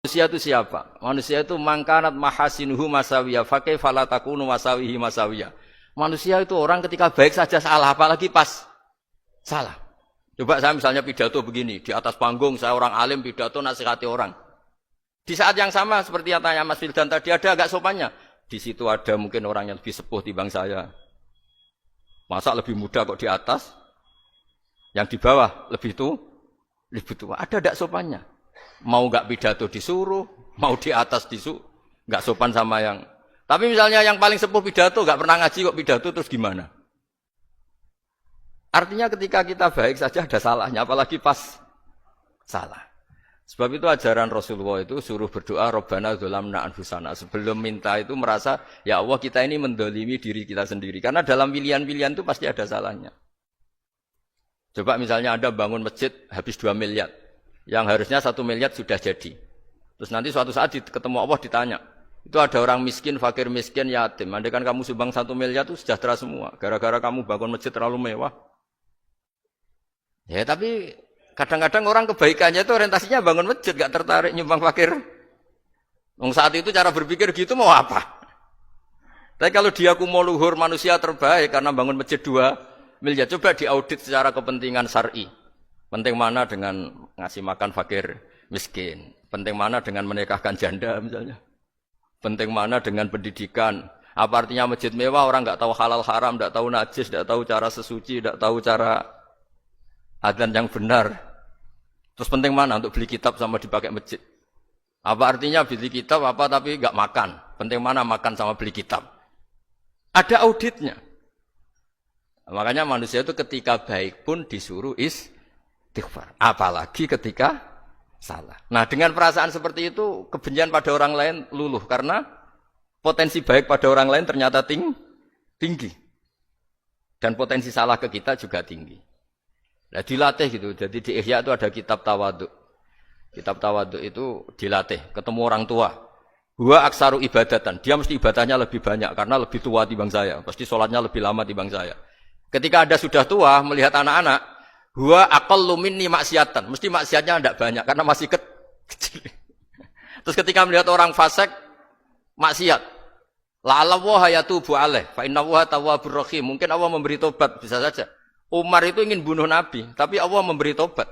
Manusia itu siapa? Manusia itu mangkanat mahasinuhu masawiyah fakai falatakunu masawihi masawiyah. Manusia itu orang ketika baik saja salah, apalagi pas salah. Coba saya misalnya pidato begini, di atas panggung saya orang alim pidato nasihati orang. Di saat yang sama seperti yang tanya Mas Wildan tadi, ada agak sopannya. Di situ ada mungkin orang yang lebih sepuh timbang saya. Masa lebih muda kok di atas? Yang di bawah lebih tua. Ada agak sopannya. Mau gak pidato disuruh, mau di atas disuruh, gak sopan sama yang. Tapi misalnya yang paling sepuh pidato, gak pernah ngaji kok pidato, terus gimana? Artinya ketika kita baik saja ada salahnya, apalagi pas salah. Sebab itu ajaran Rasulullah itu suruh berdoa, Rabbana dzolamna anfusana. Sebelum minta itu merasa, ya Allah kita ini mendolimi diri kita sendiri. Karena dalam pilihan-pilihan itu pasti ada salahnya. Coba misalnya Anda bangun masjid habis 2 miliar. Yang harusnya 1 miliar sudah jadi. Terus nanti suatu saat ketemu Allah ditanya. Itu ada orang miskin, fakir miskin, yatim. Andai kan kamu sumbang 1 miliar itu sejahtera semua. Gara-gara kamu bangun masjid terlalu mewah. Ya tapi kadang-kadang orang kebaikannya itu orientasinya bangun masjid. Gak tertarik nyumbang fakir. Saat itu cara berpikir gitu mau apa? Tapi kalau dia mau luhur manusia terbaik karena bangun masjid 2 miliar. Coba diaudit secara kepentingan syar'i. Penting mana dengan ngasih makan fakir miskin? Penting mana dengan menikahkan janda misalnya? Penting mana dengan pendidikan? Apa artinya masjid mewah orang nggak tahu halal haram, nggak tahu najis, nggak tahu cara sesuci, nggak tahu cara adzan yang benar. Terus penting mana untuk beli kitab sama dipakai masjid? Apa artinya beli kitab apa tapi nggak makan? Penting mana makan sama beli kitab? Ada auditnya. Makanya manusia itu ketika baik pun disuruh istighfar. Apalagi ketika salah. Nah dengan perasaan seperti itu kebencian pada orang lain luluh. Karena potensi baik pada orang lain ternyata tinggi. Dan potensi salah ke kita juga tinggi. Nah dilatih gitu. Jadi di Ihya itu ada kitab tawaduk. Kitab tawaduk itu dilatih. Ketemu orang tua. Huwa aksaru ibadatan. Dia mesti ibadahnya lebih banyak. Karena lebih tua timbang saya. Pasti sholatnya lebih lama timbang saya. Ketika Anda sudah tua melihat anak-anak. Huwa aqallu minni maksiatan. Mesti maksiatnya tidak banyak karena masih kecil. Terus ketika melihat orang fasik maksiat, la'allahu yatubu alaih fa innahu tawwabur rahim. Mungkin Allah memberi tobat bisa saja. Umar itu ingin bunuh Nabi, tapi Allah memberi tobat.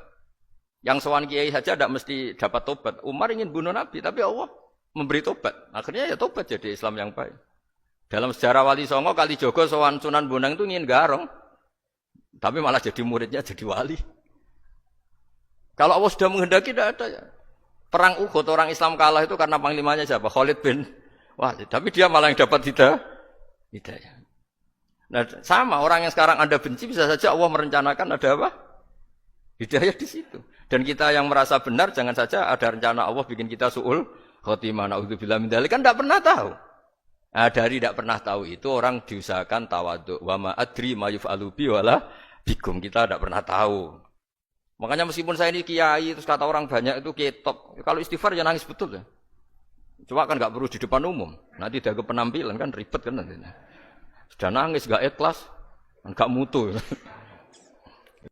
Yang sowan kiai saja tidak mesti dapat tobat. Umar ingin bunuh Nabi, tapi Allah memberi tobat. Akhirnya ya tobat jadi Islam yang baik. Dalam sejarah Wali Songo Kalijogo sowan Sunan Bonang itu ingin garong. Tapi malah jadi muridnya jadi wali. Kalau Allah sudah menghendaki tidak ada ya. Perang Uhud orang Islam kalah itu karena panglimanya siapa? Khalid bin Walid. Tapi dia malah yang dapat hidayah. Nah sama orang yang sekarang Anda benci bisa saja Allah merencanakan ada apa? Hidayah di situ. Dan kita yang merasa benar jangan saja ada rencana Allah bikin kita su'ul khotimah. Na'udzubillah min dzalik kan tidak pernah tahu. Nah, dari tidak pernah tahu itu orang diusahakan tawadhu. Wa ma adri ma yuf'alu bi wala bikum, kita tidak pernah tahu. Makanya meskipun saya ini kiai terus kata orang banyak itu ketop. Kalau istighfar ya nangis betul ya. Cuma kan enggak perlu di depan umum. Nanti ada penampilan kan ribet kan nanti. Sudah nangis enggak ikhlas, enggak mutu.